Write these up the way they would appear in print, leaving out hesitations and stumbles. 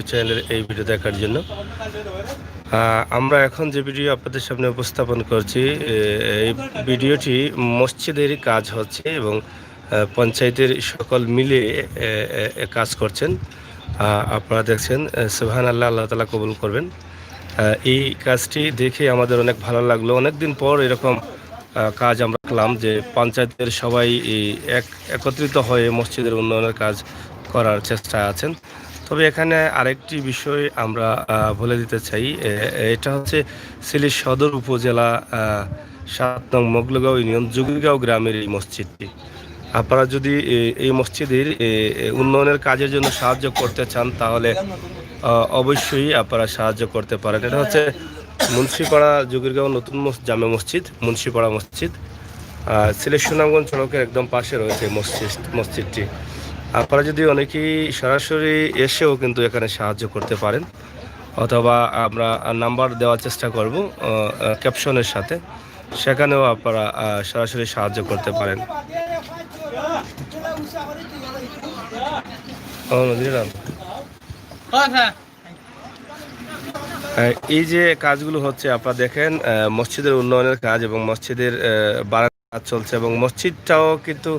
চ্যানেলের এই ভিডিও দেখার জন্য। আমরা এখন যে ভিডিও আপনাদের সামনে উপস্থাপন করছি, এই ভিডিওটি মসজিদেরই কাজ হচ্ছে এবং পঞ্চায়েতের সকল মিলে কাজ করছেন। আপনারা দেখছেন, সুবহানাল্লাহ, আল্লাহ তাআলা কবুল করবেন। এই কাজটি দেখে আমাদের অনেক ভালো লাগলো। অনেকদিন পর এরকম কাজ আমরা দেখলাম যে পঞ্চায়েতের সবাই একত্রিত হয়ে মসজিদের উন্নয়নের কাজ করার চেষ্টায় আছেন। তবে এখানে আরেকটি বিষয় আমরা বলে দিতে চাই, এটা হচ্ছে সিলেট সদর উপজেলা ৭ নং মোগলগাঁও ইউনিয়ন জুগিরগাঁও গ্রামের এই মসজিদটি। আপনারা যদি এই মসজিদের উন্নয়নের কাজের জন্য সাহায্য করতে চান তাহলে অবশ্যই আপনারা সাহায্য করতে পারেন। এটা হচ্ছে মুন্সিপাড়া জুগিরগাঁও নতুন জামে মসজিদ, মুন্সিপাড়া মসজিদ। সিলেট সুনামগঞ্জ সড়কের একদম পাশে রয়েছে মসজিদটি। আপনারা যদি অনেকেই সরাসরি এসেও কিন্তু এখানে সাহায্য করতে পারেন, অথবা আমরা নাম্বার দেওয়ার চেষ্টা করব ক্যাপশনের সাথে, সেখানেও আপনারা সরাসরি সাহায্য করতে পারেন। এই যে কাজগুলো হচ্ছে, আপনারা দেখেন মসজিদের উন্নয়নের কাজ এবং মসজিদের বারান্দার কাজ চলছে এবং মসজিদটাও কিন্তু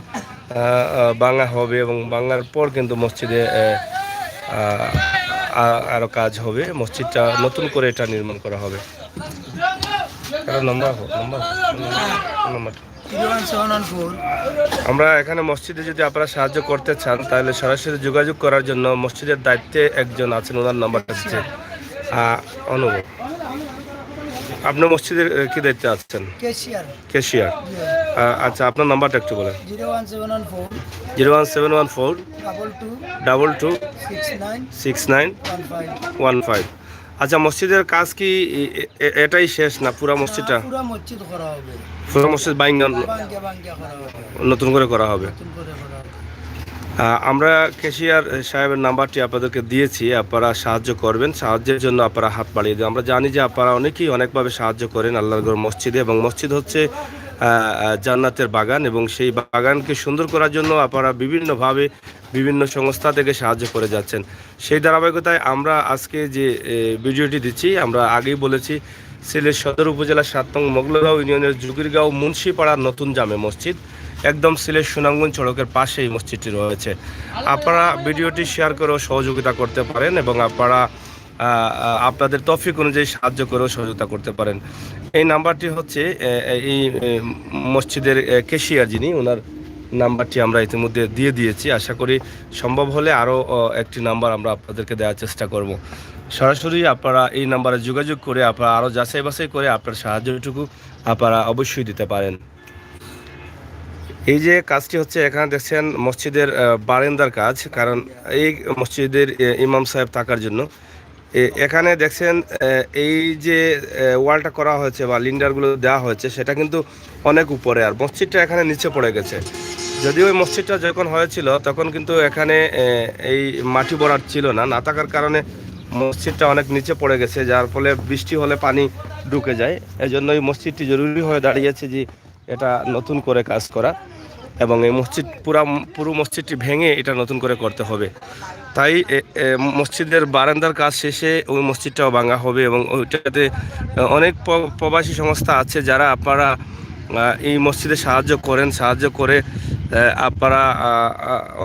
ভাঙা হবে এবং ভাঙার পর কিন্তু মসজিদে আরও কাজ হবে। মসজিদটা নতুন করে এটা নির্মাণ করা হবে। আমরা এখানে মসজিদে যদি আপনারা সাহায্য করতে চান তাহলে সরাসরি যোগাযোগ করার জন্য মসজিদের দায়িত্বে একজন আছেন, ওনার নাম্বারটা হচ্ছে অনুভব। আপনার মসজিদের কি দায়িত্বে আছেন? ক্যাশিয়ার। আচ্ছা, আপনার নাম্বারটা একটু বলেন। 01714 22 6915। আচ্ছা, মসজিদের কাজ কি এটাই শেষ না পুরো মসজিদটা? পুরো মসজিদ নতুন করে করা হবে। আমরা ক্যাশিয়ার সাহেবের নাম্বারটি আপনাদেরকে দিয়েছি, আপনারা সাহায্য করবেন। সাহায্যের জন্য আপনারা হাত বাড়িয়ে দেবেন। আমরা জানি যে আপনারা অনেকেই অনেকভাবে সাহায্য করেন আল্লাহর ঘর মসজিদে, এবং মসজিদ হচ্ছে জান্নাতের বাগান, এবং সেই বাগানকে সুন্দর করার জন্য আপনারা বিভিন্নভাবে বিভিন্ন সংস্থা থেকে সাহায্য করে যাচ্ছেন। সেই ধারাবাহিকতায় আমরা আজকে যে ভিডিওটি দিচ্ছি, আমরা আগেই বলেছি সিলেট সদর উপজেলার ৭ নং মোগলগাঁও ইউনিয়নের জুগিরগাঁও মুন্সিপাড়ার নতুন জামে মসজিদ, একদম সিলেট সুনামগঞ্জ সড়কের পাশে এই মসজিদটি রয়েছে। আপনারা ভিডিওটি শেয়ার করেও সহযোগিতা করতে পারেন এবং আপনারা আপনাদের তৌফিক অনুযায়ী সাহায্য করেও সহযোগিতা করতে পারেন। এই নাম্বারটি হচ্ছে এই মসজিদের ক্যাশিয়ার যিনি, ওনার নাম্বারটি আমরা ইতিমধ্যে দিয়ে দিয়েছি। আশা করি সম্ভব হলে আরও একটি নাম্বার আমরা আপনাদেরকে দেওয়ার চেষ্টা করব। সরাসরি আপনারা এই নাম্বারে যোগাযোগ করে আপনারা আরও যাচাই বাছাই করে আপনার সাহায্যটুকু আপনারা অবশ্যই দিতে পারেন। এই যে কাজটি হচ্ছে, এখানে দেখছেন মসজিদের বারান্দার কাজ, কারণ এই মসজিদের ইমাম সাহেব থাকার জন্য এখানে দেখছেন এই যে ওয়ালটা করা হয়েছে বা লিন্ডারগুলো দেওয়া হয়েছে সেটা কিন্তু অনেক উপরে, আর মসজিদটা এখানে নিচে পড়ে গেছে। যদিও ওই মসজিদটা যখন হয়েছিল তখন কিন্তু এখানে এই মাটি ভরাট ছিল না থাকার কারণে মসজিদটা অনেক নিচে পড়ে গেছে, যার ফলে বৃষ্টি হলে পানি ঢুকে যায়। এজন্য এই মসজিদটি জরুরি হয়ে দাঁড়িয়েছে যে এটা নতুন করে কাজ করা, এবং এই মসজিদ পুরো মসজিদটি ভেঙে এটা নতুন করে করতে হবে। তাই মসজিদের বারান্দার কাজ শেষে ওই মসজিদটাও ভাঙা হবে, এবং ওইটাতে অনেক প্রবাসী সংস্থা আছে যারা আপনারা এই মসজিদে সাহায্য করে আপনারা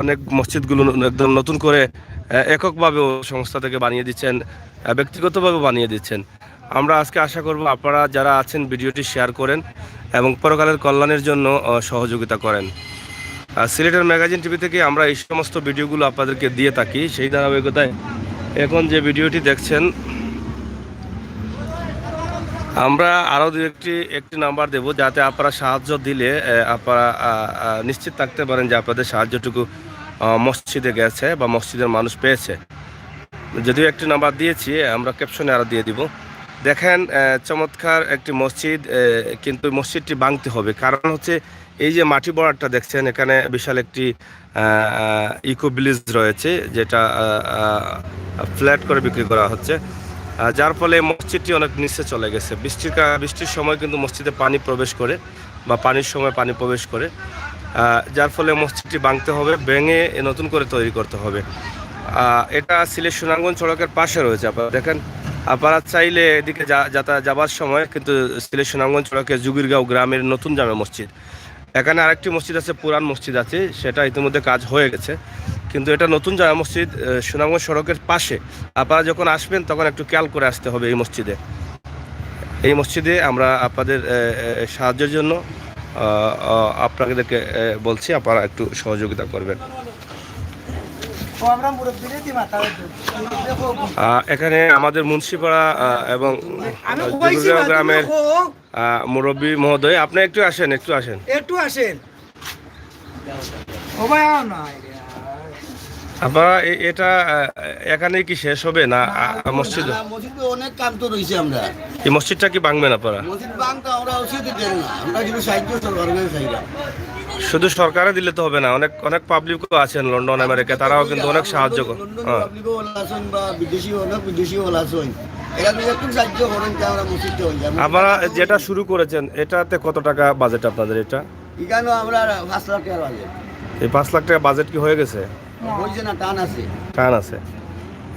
অনেক মসজিদগুলো একদম নতুন করে এককভাবেও সংস্থা থেকে বানিয়ে দিচ্ছেন, ব্যক্তিগতভাবে বানিয়ে দিচ্ছেন। আমরা আজকে আশা করব আপনারা যারা আছেন ভিডিওটি শেয়ার করেন এবং পরকালের কল্যাণের জন্য সহযোগিতা করেন। সিলেটের ম্যাগাজিন টিভি থেকে আমরা এই সমস্ত ভিডিওগুলো আপনাদেরকে দিয়ে থাকি। সেই ধারাবাহিকতায় এখন যে ভিডিওটি দেখছেন, আমরা আরও একটি নাম্বার দেব, যাতে আপনারা সাহায্য দিলে আপনারা নিশ্চিত থাকতে পারেন যে আপনাদের সাহায্যটুকু মসজিদে গেছে বা মসজিদের মানুষ পেয়েছে। যদিও একটি নাম্বার দিয়েছি, আমরা ক্যাপশনে আরও দিয়ে দিব। দেখেন চমৎকার একটি মসজিদ, কিন্তু মসজিদটি ভাঙতে হবে। কারণ হচ্ছে এই যে মাটি বরাটটা দেখছেন, এখানে বিশাল একটি ইকো ভিলেজ রয়েছে, যেটা ফ্ল্যাট করে বিক্রি করা হচ্ছে, যার ফলে মসজিদটি অনেক নিচে চলে গেছে। বৃষ্টির সময় কিন্তু মসজিদে পানি প্রবেশ করে বা পানির সময় পানি প্রবেশ করে, যার ফলে মসজিদটি ভাঙতে হবে, ভেঙে নতুন করে তৈরি করতে হবে। এটা সিলেট সুনামগঞ্জ সড়কের পাশে রয়েছে। আপনারা দেখেন, আপনারা চাইলে এদিকে যাবার সময় কিন্তু সিলেট সুনামগঞ্জ সড়কের জুগিরগাঁও গ্রামের নতুন জামে মসজিদ, এখানে আরেকটি মসজিদ আছে, পুরান মসজিদ আছে, সেটা ইতিমধ্যে কাজ হয়ে গেছে, কিন্তু এটা নতুন জামে মসজিদ সুনামগঞ্জ সড়কের পাশে। আপনারা যখন আসবেন তখন একটু খেয়াল করে আসতে হবে এই মসজিদে। এই মসজিদে আমরা আপনাদের সাহায্যের জন্য আপনাদেরকে বলছি, আপনারা একটু সহযোগিতা করবেন। এখানে আমাদের মুন্সিপাড়া এবং গ্রামের মুরব্বী মহোদয়, আপনি একটু আসেন, একটু আসেন। আপনারা এটা এখানে কি শেষ হবে না মসজিদ? অনেক কাম তো রয়েছে, আমরা এই মসজিদটা কি ভাঙবেন আপনারা? মসজিদ ভাঙতে আমরা ওষুধ দেন না, আমরা যদি সাহায্য সরকারের চাইলাম। শুধু সরকারে দিলে তো হবে না, অনেক অনেক পাবলিকও আছেন লন্ডন আমেরিকা, তারাও কিন্তু অনেক সাহায্য করে। আপনারা যেটা শুরু করেছেন এটাতে কত টাকা বাজেট আপনাদের? এটা এখানে আমরা 5 লাখ টাকা বাজেট। এই 5 লাখ টাকা বাজেট কি হয়ে গেছে? হয়েছে না, টান আছে, টান আছে।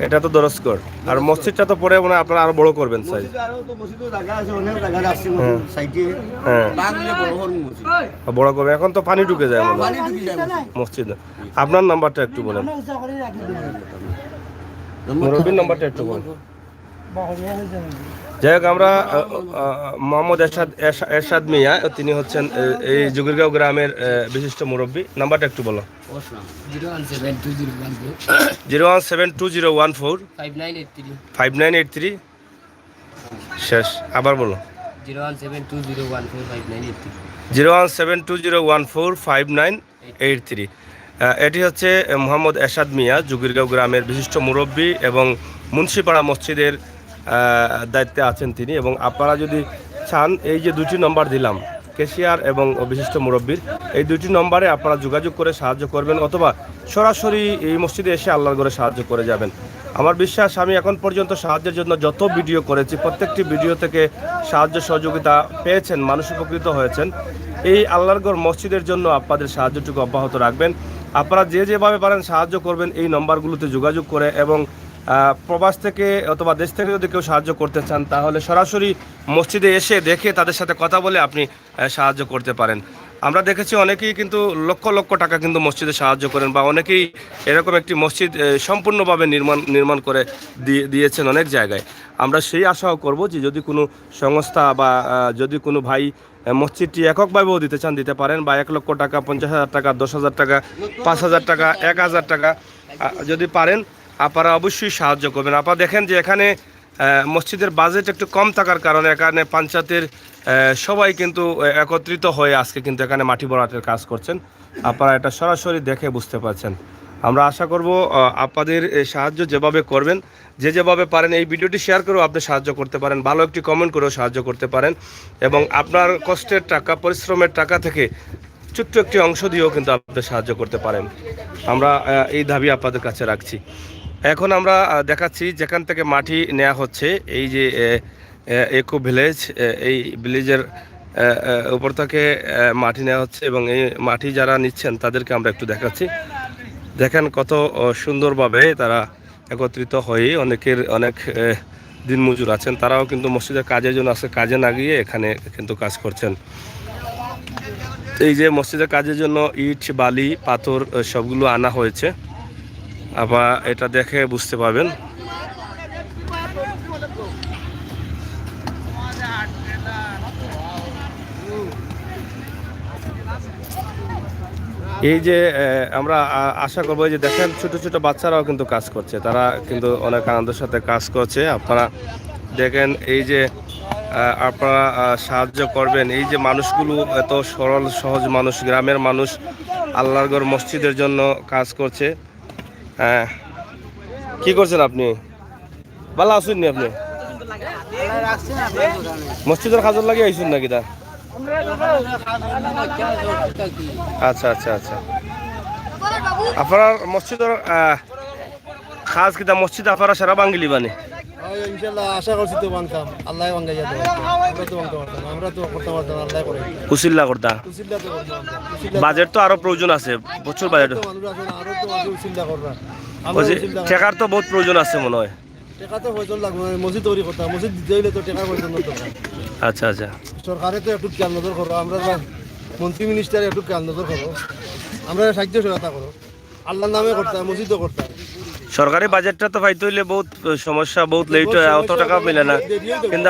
এটা তো দরস্কর। আর মসজিদটা তো পরে মনে হয় আপনারা আরো বড় করবেন চাই। বড় করবেন, এখন তো পানি ঢুকে যায় মসজিদে। আপনার নাম্বারটা একটু বলেন, মুরব্বীর নাম্বারটা একটু বলেন। যাই হোক, আমরা মোহাম্মদ এরশাদ মিয়া, তিনি হচ্ছেন এই জুগিরগাঁও গ্রামের বিশিষ্ট মুরব্বী। নাম্বারটা একটু বলো। 0172014 5983 শেষ। আবার বলো। 01720145983। এটি হচ্ছে মোহাম্মদ এরশাদ মিয়া, জুগিরগাঁও গ্রামের বিশিষ্ট মুরব্বী এবং মুন্সিপাড়া মসজিদের দায়িত্বে আছেন তিনি। এবং আপনারা যদি চান, এই যে দুটি নম্বর দিলাম, ক্যাশিয়ার এবং বিশিষ্ট মুরব্বীর, এই দুটি নম্বরে আপনারা যোগাযোগ করে সাহায্য করবেন, অথবা সরাসরি এই মসজিদে এসে আল্লাহর ঘরে সাহায্য করে যাবেন। আমার বিশ্বাস, আমি এখন পর্যন্ত সাহায্যের জন্য যত ভিডিও করেছি, প্রত্যেকটি ভিডিও থেকে সাহায্য সহযোগিতা পেয়েছেন, মানুষ উপকৃত হয়েছেন। এই আল্লাহর ঘর মসজিদের জন্য আপনাদের সাহায্যটুকু অব্যাহত রাখবেন। আপনারা যেভাবে পারেন সাহায্য করবেন এই নম্বরগুলোতে যোগাযোগ করে। এবং প্রবাস থেকে অথবা দেশ থেকে যদি কেউ সাহায্য করতে চান, তাহলে সরাসরি মসজিদে এসে দেখে তাদের সাথে কথা বলে আপনি সাহায্য করতে পারেন। আমরা দেখেছি অনেকেই কিন্তু লক্ষ লক্ষ টাকা কিন্তু মসজিদে সাহায্য করেন, বা অনেকেই এরকম একটি মসজিদ সম্পূর্ণভাবে নির্মাণ করে দিয়েছেন অনেক জায়গায়। আমরা সেই আশাও করব যে যদি কোনো সংস্থা বা যদি কোনো ভাই মসজিদটি এককভাবেও দিতে চান, দিতে পারেন, বা 1 লক্ষ টাকা, 50,000 টাকা, 10,000 টাকা, 5,000 টাকা, 1,000 টাকা যদি পারেন, আপনারা অবশ্যই সাহায্য করবেন। আপনারা দেখেন যে এখানে মসজিদের বাজেট একটু কম থাকার কারণে এখানে পঞ্চায়েতের সবাই কিন্তু একত্রিত হয়ে আজকে কিন্তু এখানে মাটি ভরাটের কাজ করছেন। আপনারা এটা সরাসরি দেখে বুঝতে পারছেন। আমরা আশা করব আপনাদের সাহায্য যেভাবে করবেন, যেভাবে পারেন, এই ভিডিওটি শেয়ার করেও আপনি সাহায্য করতে পারেন, ভালো একটি কমেন্ট করেও সাহায্য করতে পারেন, এবং আপনার কষ্টের টাকা, পরিশ্রমের টাকা থেকে ছোট্ট একটি অংশ দিয়েও কিন্তু আপনি সাহায্য করতে পারেন। আমরা এই দাবি আপনাদের কাছে রাখছি। এখন আমরা দেখাচ্ছি যেখান থেকে মাটি নেওয়া হচ্ছে, এই যে ইকো ভিলেজ, এই ভিলেজের উপর থেকে মাটি নেওয়া হচ্ছে, এবং এই মাটি যারা নিচ্ছেন তাদেরকে আমরা একটু দেখাচ্ছি। দেখেন কত সুন্দরভাবে তারা একত্রিত হয়ে, অনেক দিনমজুর আছেন, তারাও কিন্তু মসজিদের কাজের জন্য আজকে কাজে না গিয়ে এখানে কিন্তু কাজ করছেন। এই যে মসজিদের কাজের জন্য ইট, বালি, পাথর সবগুলো আনা হয়েছে, আবার এটা দেখে বুঝতে পারবেন। এই যে আমরা আশা করবো যে দেখেন ছোট ছোট বাচ্চারাও কিন্তু কাজ করছে, তারা কিন্তু অনেক আনন্দের সাথে কাজ করছে। আপনারা দেখেন এই যে আপনারা সাহায্য করবেন, এই যে মানুষগুলো এত সরল সহজ মানুষ, গ্রামের মানুষ আল্লাহর ঘর মসজিদের জন্য কাজ করছে। কি করছেন আপনি? ভালো আছেন নি আপনি? মসজিদের কাজের লাগে আইসুন নাকি? তা আচ্ছা আচ্ছা আচ্ছা। আপনার মসজিদের খাস কিতা মসজিদ আপনারা সারা বাঙ্গিলি বানে? আশা করছি তো বানতাম, আল্লাহ বাঙ্গাইয়া দেয়, আমরা তো বানতে পারতাম, আমরা তো করতে পারতাম, আল্লাহ করে উসিল্লা করতা। বাজেট তো আরো প্রয়োজন আছে, প্রচুর বাজেট। আরো তো উসিল্লা করবা। আমরা ওই যে উচিত টাকা টাকার তো বহুত প্রয়োজন আছে মনে হয়। টাকা তো প্রয়োজন লাগবে না, মসজিদ তৈরি করতে হবে। মসজিদ দিতে হইলে তো টাকার প্রয়োজন দরকার। আচ্ছা আচ্ছা। সরকারে তো একটু খেয়াল নজর করো, আমরা মন্ত্রী মিনিস্টার একটু খেয়াল নজর করো, আমরা সাহায্য সহায়তা করো। আল্লাহর নামে করতে হয়, মসজিদও করতে হয়। সরকারি বাজেটটা তো পাইতে হইলে বহুত সমস্যা, বহুত লেট হয়, অত টাকা মিলে না। কিন্তু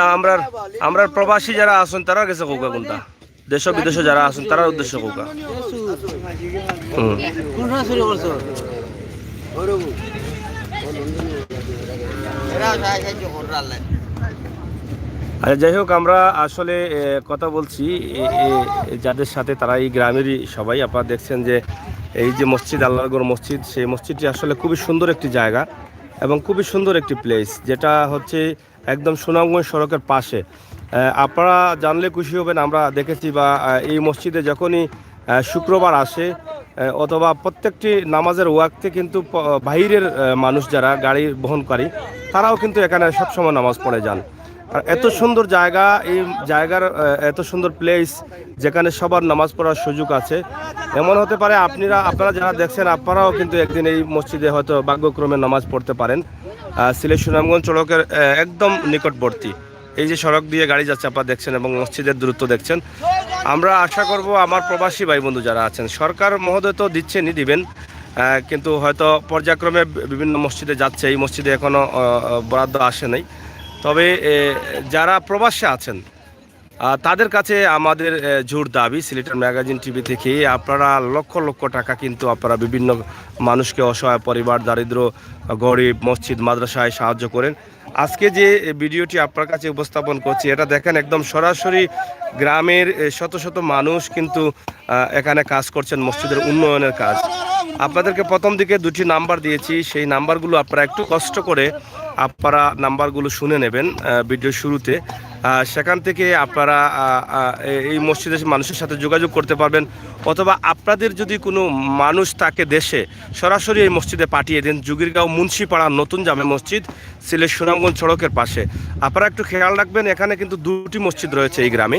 আমরা প্রবাসী যারা আছেন তারা গেছে কৌকা কোনটা, দেশ বিদেশে যারা আছেন তারার উদ্দেশ্য কৌকা। আচ্ছা, যাই হোক, আমরা আসলে কথা বলছি যাদের সাথে, তারা এই গ্রামেরই সবাই। আপনারা দেখছেন যে এই যে মসজিদ, আল্লাহগড় মসজিদ, সেই মসজিদটি আসলে খুবই সুন্দর একটি জায়গা এবং খুবই সুন্দর একটি প্লেস, যেটা হচ্ছে একদম সুনামগঞ্জ সড়কের পাশে। আপনারা জানলে খুশি হবেন, আমরা দেখেছি বা এই মসজিদে যখনই শুক্রবার আসে অথবা প্রত্যেকটি নামাজের ওয়াক্তে কিন্তু বাইরের মানুষ যারা গাড়ি বহনকারী, তারাও কিন্তু এখানে সবসময় নামাজ পড়ে যান। আর এত সুন্দর জায়গা, এই জায়গার এত সুন্দর প্লেস যেখানে সবার নামাজ পড়ার সুযোগ আছে। এমন হতে পারে আপনারা যারা দেখছেন, আপনারাও কিন্তু একদিন এই মসজিদে হয়তো ভাগ্যক্রমে নামাজ পড়তে পারেন। সিলেট সুনামগঞ্জ সড়কের একদম নিকটবর্তী এই যে সড়ক দিয়ে গাড়ি যাচ্ছে আপনারা দেখছেন, এবং মসজিদের দূরত্ব দেখছেন। আমরা আশা করব আমার প্রবাসী ভাই বন্ধু যারা আছেন, সরকার মহোদয় তো দিচ্ছেনই, দিবেন, কিন্তু হয়তো পর্যায়ক্রমে বিভিন্ন মসজিদে যাচ্ছে, এই মসজিদে এখনও বরাদ্দ আসে নাই। তবে যারা প্রবাসে আছেন তাদের কাছে আমাদের জোর দাবি, সিলেটের ম্যাগাজিন টিভি থেকে আপনারা লক্ষ লক্ষ টাকা কিন্তু আপনারা বিভিন্ন মানুষকে, অসহায় পরিবার, দারিদ্র, গরিব, মসজিদ, মাদ্রাসায় সাহায্য করেন। আজকে যে ভিডিওটি আপনার কাছে উপস্থাপন করছি, এটা দেখেন একদম সরাসরি গ্রামের শত শত মানুষ কিন্তু এখানে কাজ করছেন, মসজিদের উন্নয়নের কাজ। আপনাদেরকে প্রথম দিকে দুটি নাম্বার দিয়েছি, সেই নাম্বারগুলো আপনারা একটু কষ্ট করে আপনারা নাম্বারগুলো শুনে নেবেন ভিডিওর শুরুতে। সেখান থেকে আপনারা এই মসজিদের মানুষের সাথে যোগাযোগ করতে পারবেন, অথবা আপনাদের যদি কোনো মানুষ থাকে দেশে, সরাসরি এই মসজিদে পাঠিয়ে দিন। জুগিরগাঁও মুন্সিপাড়া নতুন জামে মসজিদ, সিলেট সুনামগঞ্জ সড়কের পাশে। আপনারা একটু খেয়াল রাখবেন, এখানে কিন্তু দুটি মসজিদ রয়েছে এই গ্রামে,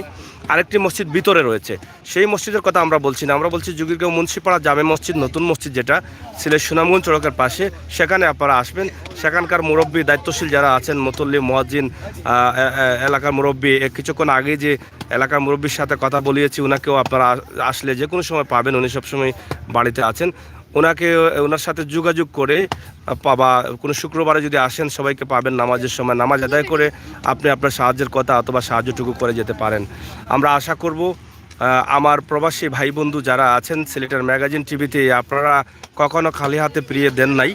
আরেকটি মসজিদ ভিতরে রয়েছে। সেই মসজিদের কথা আমরা বলছি না, আমরা বলছি জুগিরগাঁও মুন্সিপাড়া জামে মসজিদ, নতুন মসজিদ, যেটা সিলেট সুনামগঞ্জ সড়কের পাশে। সেখানে আপনারা আসবেন, সেখানকার মুরব্বী, দায়িত্বশীল যারা আছেন, মুতল্লি, মুয়াজ্জিন, এলাকার মুরব্বী, কিছুক্ষণ আগে যে এলাকার মুরব্বীর সাথে কথা বলিয়েছি, ওনাকেও আপনারা আসলে যে কোনো সময় পাবেন, উনি সবসময় বাড়িতে আছেন। ওনার সাথে যোগাযোগ করে বা কোনো শুক্রবারে যদি আসেন, সবাইকে পাবেন নামাজের সময়, নামাজ আদায় করে আপনি আপনার সাহায্যের কথা অথবা সাহায্যটুকু করে যেতে পারেন। আমরা আশা করব আমার প্রবাসী ভাই বন্ধু যারা আছেন, সিলেটের ম্যাগাজিন টিভিতে আপনারা কখনো খালি হাতে ফিরিয়ে দেন নাই।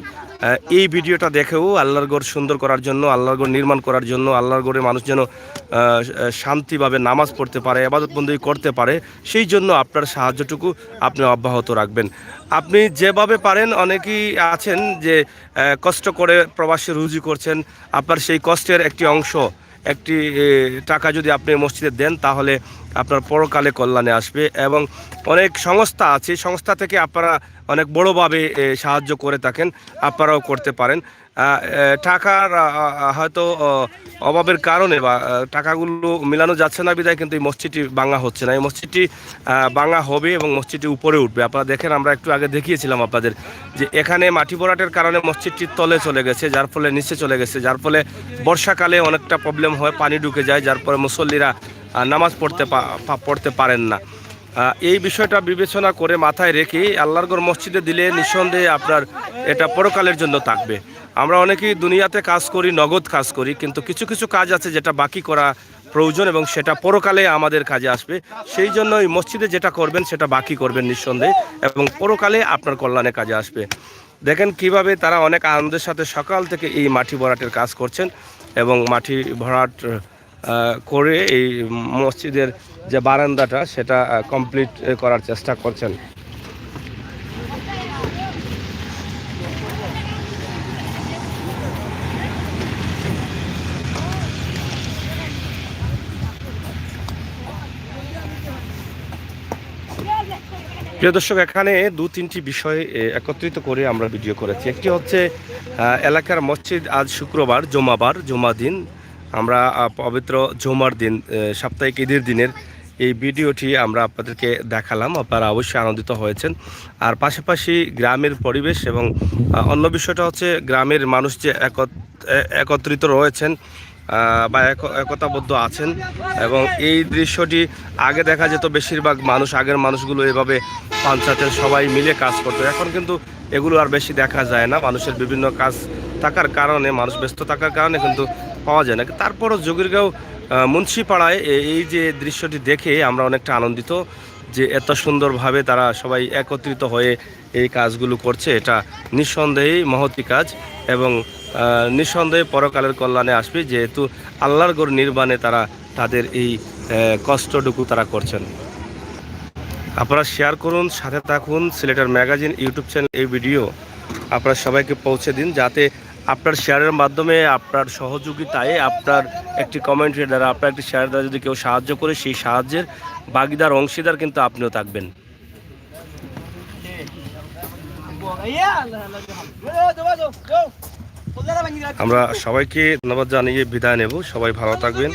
এই ভিডিওটা দেখেও আল্লাহর ঘর সুন্দর করার জন্য, আল্লাহর ঘর নির্মাণ করার জন্য, আল্লাহর ঘরে মানুষ যেন শান্তিভাবে নামাজ পড়তে পারে, ইবাদতবন্দি করতে পারে, সেই জন্য আপনার সাহায্যটুকু আপনি অব্যাহত রাখবেন। আপনি যেভাবে পারেন, অনেকেই আছেন যে কষ্ট করে প্রবাসী রুজি করছেন, আপনার সেই কষ্টের একটি অংশ, একটি টাকা যদি আপনি মসজিদে দেন, তাহলে আপনার পরকালে কল্যাণে আসবে। এবং অনেক সংস্থা আছে, সংস্থা থেকে আপনারা অনেক বড়োভাবে সাহায্য করে থাকেন, আপনারাও করতে পারেন। টাকার হয়তো অভাবের কারণে বা টাকাগুলো মিলানো যাচ্ছে না বিধায় কিন্তু এই মসজিদটি ভাঙা হচ্ছে না। এই মসজিদটি ভাঙা হবে এবং মসজিদটি উপরে উঠবে। আপনারা দেখেন, আমরা একটু আগে দেখিয়েছিলাম আপনাদের যে এখানে মাটি ভরাটের কারণে মসজিদটির তলে চলে গেছে, যার ফলে নিচে চলে গেছে, যার ফলে বর্ষাকালে অনেকটা প্রবলেম হয়, পানি ঢুকে যায়, যার ফলে মুসল্লিরা নামাজ পড়তে পারেন না। এই বিষয়টা বিবেচনা করে মাথায় রেখে আল্লাহর ঘর মসজিদে দিলে নিঃসন্দেহে আপনার এটা পরকালের জন্য থাকবে। আমরা অনেকেই দুনিয়াতে কাজ করি, নগদ কাজ করি, কিন্তু কিছু কিছু কাজ আছে যেটা বাকি করা প্রয়োজন এবং সেটা পরকালে আমাদের কাজে আসবে। সেই জন্য এই মসজিদে যেটা করবেন সেটা বাকি করবেন নিঃসন্দেহে, এবং পরকালে আপনার কল্যাণে কাজে আসবে। দেখেন কিভাবে তারা অনেক আনন্দের সাথে সকাল থেকে এই মাটি ভরাটের কাজ করছেন, এবং মাটি ভরাট করে এই মসজিদের যে বারান্দাটা সেটা কমপ্লিট করার চেষ্টা করছেন। প্রিয় দর্শক, এখানে দু তিনটি বিষয় একত্রিত করে আমরা ভিডিও করেছি। একটি হচ্ছে এলাকার মসজিদ, আজ শুক্রবার, জুমা দিন, আমরা পবিত্র জুমার দিন, সাপ্তাহিক ঈদের দিনের এই ভিডিওটি আমরা আপনাদেরকে দেখালাম। আপনারা অবশ্যই আনন্দিত হয়েছেন। আর পাশাপাশি গ্রামের পরিবেশ এবং অন্য বিষয়টা হচ্ছে গ্রামের মানুষ যে একত্রিত রয়েছেন বা একতাবদ্ধ আছেন। এবং এই দৃশ্যটি আগে দেখা যেত, বেশিরভাগ মানুষ, আগের মানুষগুলো এভাবে পঞ্চায়েতের সবাই মিলে কাজ করতো। এখন কিন্তু এগুলো আর বেশি দেখা যায় না, মানুষের বিভিন্ন কাজ থাকার কারণে, মানুষ ব্যস্ত থাকার কারণে কিন্তু পাওয়া যায় না। তারপরও যোগীরগাঁও মুন্সিপাড়ায় এই যে দৃশ্যটি দেখে আমরা অনেকটা আনন্দিত যে এত সুন্দরভাবে তারা সবাই একত্রিত হয়ে এই কাজগুলো করছে। এটা নিঃসন্দেহেই মহতি কাজ এবং নিঃসন্দেহে পরকালের কল্যাণে আসবে, যেহেতু আল্লাহর ঘর নির্মাণে তারা তাদের এই কষ্টটুকু তারা করছেন। আপনারা শেয়ার করুন, সাথে থাকুন। সিলেটের ম্যাগাজিন ইউটিউব চ্যানেল এই ভিডিও আপনারা সবাইকে পৌঁছে দিন, যাতে আপনার শেয়ারের মাধ্যমে, আপনার সহযোগিতায়, আপনার একটি কমেন্টের দ্বারা, আপনার একটি শেয়ার দ্বারা যদি কেউ সাহায্য করে, সেই সাহায্যের ভাগিদার, অংশীদার কিন্তু আপনিও থাকবেন। আমরা সবাইকে ধন্যবাদ জানিয়ে বিদায় নেব। সবাই ভালো থাকবেন।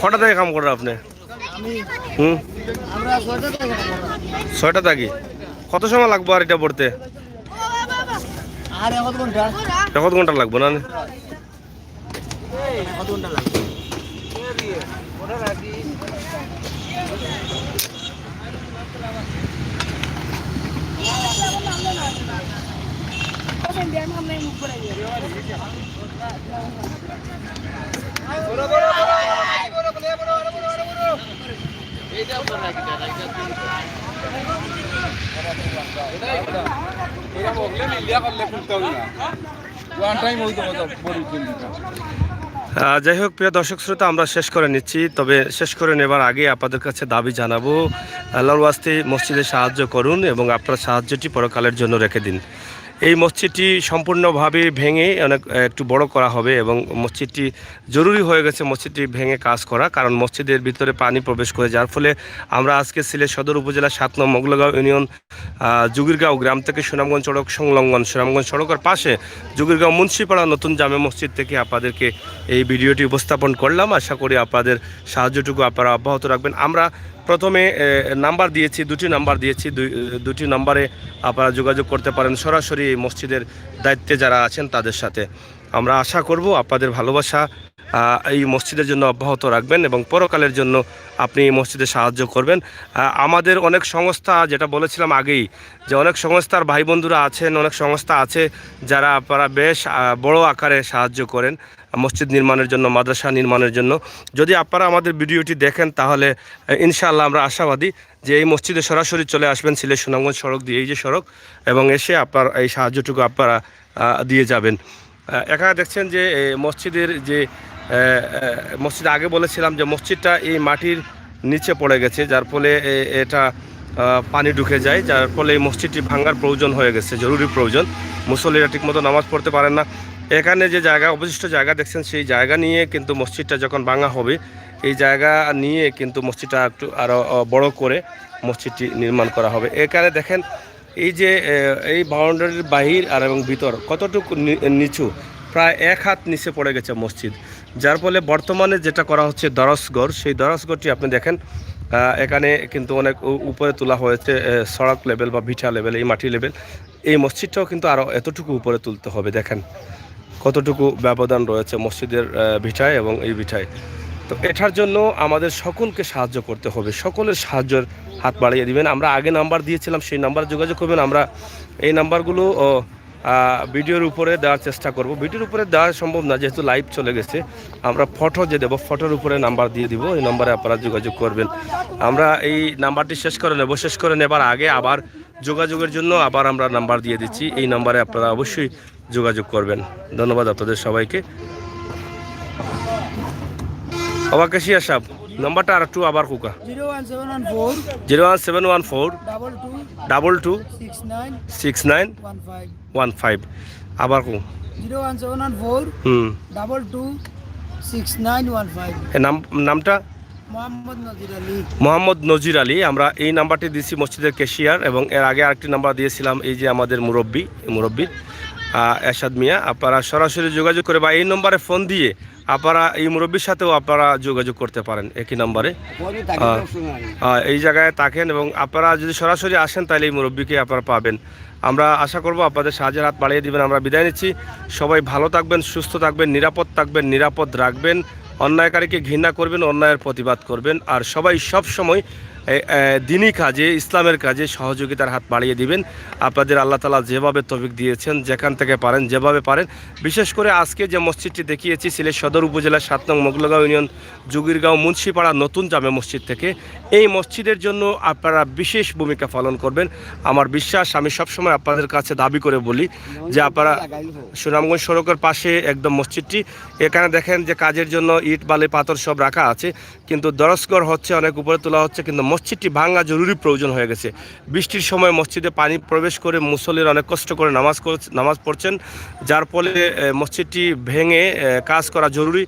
কটা থেকে কাম করেন আপনি? হুম, 6টা থাকি। কত সময় লাগবো আর এটা পড়তে? 1 ঘন্টা লাগবো না? যাই হোক, প্রিয় দর্শক শ্রোতা, আমরা শেষ করে নিচ্ছি। তবে শেষ করে নেবার আগে আপনাদের কাছে দাবি জানাবো, আল্লাহর ওয়াস্তে মসজিদে সাহায্য করুন এবং আপনার সাহায্যটি পরকালের জন্য রেখে দিন। এই মসজিদটি সম্পূর্ণভাবে ভেঙে একটু বড় করা হবে এবং মসজিদটি জরুরি হয়ে গেছে মসজিদটি ভেঙে কাজ করা, কারণ মসজিদের ভিতরে পানি প্রবেশ করে, যার ফলে আমরা আজকে সিলেট সদর উপজেলা 7 নং মোগলাগাঁও ইউনিয়ন যোগীরগাঁও গ্রাম থেকে সুনামগঞ্জ সড়ক সংলগ্ন, সুনামগঞ্জ সড়কের পাশে যোগীরগাঁও মুন্সিপাড়া নতুন জামে মসজিদ থেকে আপনাদেরকে এই ভিডিওটি উপস্থাপন করলাম। আশা করি আপনাদের সাহায্যটুকু আপনারা অব্যাহত রাখবেন। আমরা প্রথমে নাম্বার দিয়েছি, 2টি নাম্বার দিয়েছি। দুটি নাম্বারে আপনারা যোগাযোগ করতে পারেন সরাসরি এই মসজিদের দায়িত্বে যারা আছেন তাদের সাথে। আমরা আশা করব আপনাদের ভালোবাসা এই মসজিদের জন্য অব্যাহত রাখবেন এবং পরকালের জন্য আপনি এই মসজিদে সাহায্য করবেন। আমাদের অনেক সংস্থা, যেটা বলেছিলাম আগেই, যে অনেক সংস্থার ভাই বন্ধুরা আছেন, অনেক সংস্থা আছে যারা আপনারা বেশ বড় আকারে সাহায্য করেন মসজিদ নির্মাণের জন্য, মাদ্রাসা নির্মাণের জন্য। যদি আপনারা আমাদের ভিডিওটি দেখেন তাহলে ইনশাআল্লাহ আমরা আশাবাদী যে এই মসজিদে সরাসরি চলে আসবেন সিলেট সুনামগঞ্জ সড়ক দিয়ে, এই যে সড়ক, এবং এসে আপনার এই সাহায্যটুকু আপনারা দিয়ে যাবেন। এখানে দেখছেন যে মসজিদের যে মসজিদ আগে বলেছিলাম যে মসজিদটা এই মাটির নিচে পড়ে গেছে, যার ফলে এটা পানি ঢুকে যায়, যার ফলে এই মসজিদটি ভাঙার প্রয়োজন হয়ে গেছে, জরুরি প্রয়োজন। মুসল্লিরা ঠিকমতো নামাজ পড়তে পারেন না। এখানে যে জায়গা, অবশিষ্ট জায়গা দেখছেন, সেই জায়গা নিয়ে কিন্তু মসজিদটা যখন ভাঙা হবে, এই জায়গা নিয়ে কিন্তু মসজিদটা একটু আরও বড় করে মসজিদটি নির্মাণ করা হবে। এখানে দেখেন এই যে এই বাউন্ডারির বাহির আর এবং ভিতর কতটুকু নিচু, প্রায় 1 হাত নিচে পড়ে গেছে মসজিদ, যার ফলে বর্তমানে যেটা করা হচ্ছে দরসঘর, সেই দরসঘরটি আপনি দেখেন এখানে কিন্তু অনেক উপরে তোলা হয়েছে, সড়ক লেভেল বা ভিটা লেভেল, এই মাটি লেভেল। এই মসজিদটাও কিন্তু আরও এতটুকু উপরে তুলতে হবে। দেখেন কতটুকু ব্যবধান রয়েছে মসজিদের ভিটায় এবং এই ভিটায়। তো এটার জন্য আমাদের সকলকে সাহায্য করতে হবে, সকলের সাহায্যের হাত বাড়িয়ে দিবেন। আমরা আগে নাম্বার দিয়েছিলাম, সেই নাম্বারে যোগাযোগ করবেন। আমরা এই নাম্বারগুলো ভিডিওর উপরে দেওয়ার চেষ্টা করব। ভিডিওর উপরে দেওয়া সম্ভব না, যেহেতু লাইভ চলে গেছে। আমরা ফটো যে দেবো, ফটোর উপরে নাম্বার দিয়ে দিব, এই নাম্বারে আপনারা যোগাযোগ করবেন। আমরা এই নাম্বারটি শেষ করে নেব, শেষ করে নেবার আগে আবার যোগাযোগের জন্য আবার আমরা নাম্বার দিয়ে দিচ্ছি, এই নাম্বারে আপনারা অবশ্যই যোগাযোগ করবেন। ধন্যবাদ আপনাদের সবাইকে। আবার কাশিয়া সাহেব, নাম্বারটা আর একটু আবার কুকা। 01714 22 69 15। আবার কু 01714 22 69 15। নামটা মোহাম্মদ নজির আলী। আমরা এই নাম্বারটি দিয়েছি মসজিদের ক্যাশিয়ার, এবং এর আগে আরেকটি নাম্বার দিয়েছিলাম এই যে আমাদের মুরব্বী এরশাদ মিয়া। আপনারা সরাসরি যোগাযোগ করে বা এই নম্বরে ফোন দিয়ে আপনারা এই মুরব্বীর সাথেও আপনারা যোগাযোগ করতে পারেন একই নম্বরে। এই জায়গায় থাকেন এবং আপনারা যদি সরাসরি আসেন তাহলে এই মুরব্বীকে আপনারা পাবেন। আমরা আশা করব আপনাদের সাহায্যের হাত বাড়িয়ে দিবেন। আমরা বিদায় নিচ্ছি। সবাই ভালো থাকবেন, সুস্থ থাকবেন, নিরাপদ থাকবেন, নিরাপদ রাখবেন, অন্যায়কারীকে ঘৃণা করবেন, অন্যায়ের প্রতিবাদ করবেন, আর সবাই সব সময় দিনই কাজে, ইসলামের কাজে সহযোগিতার হাত বাড়িয়ে দিবেন। আপনাদের আল্লাহ তাআলা যেভাবে তৌফিক দিয়েছেন, যেখান থেকে পারেন, যেভাবে পারেন। বিশেষ করে আজকে যে মসজিদটি দেখিয়েছি সিলেট সদর উপজেলার 7 নং মোগলগাঁও ইউনিয়ন জুগিরগাঁও মুন্সিপাড়া নতুন জামে মসজিদ থেকে, এই মসজিদের জন্য আপনারা বিশেষ ভূমিকা পালন করবেন। আমার বিশ্বাস, আমি সবসময় আপনাদের কাছে দাবি করে বলি যে আপনারা সুনামগঞ্জ সড়কের পাশে একদম মসজিদটি, এখানে দেখেন যে কাজের জন্য ইট বালি পাথর সব রাখা আছে, কিন্তু দরসঘর হচ্ছে, অনেক উপরে তোলা হচ্ছে, কিন্তু মসজিদটি ভাঙা জরুরি প্রয়োজন হয়ে গেছে। বৃষ্টির সময় মসজিদে পানি প্রবেশ করে মুসল্লিরা অনেক কষ্ট করে নামাজ পড়ছেন, যার ফলে মসজিদটি ভেঙে কাজ করা জরুরি।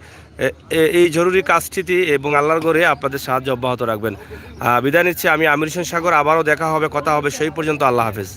এই জরুরি কাজটিতে এবং আল্লাহর ঘরে আপনাদের সাহায্য অব্যাহত রাখবেন। বিদায় নিচ্ছি আমি আমির হোসেন সাগর। আবারও দেখা হবে, কথা হবে, সেই পর্যন্ত আল্লাহ হাফেজ।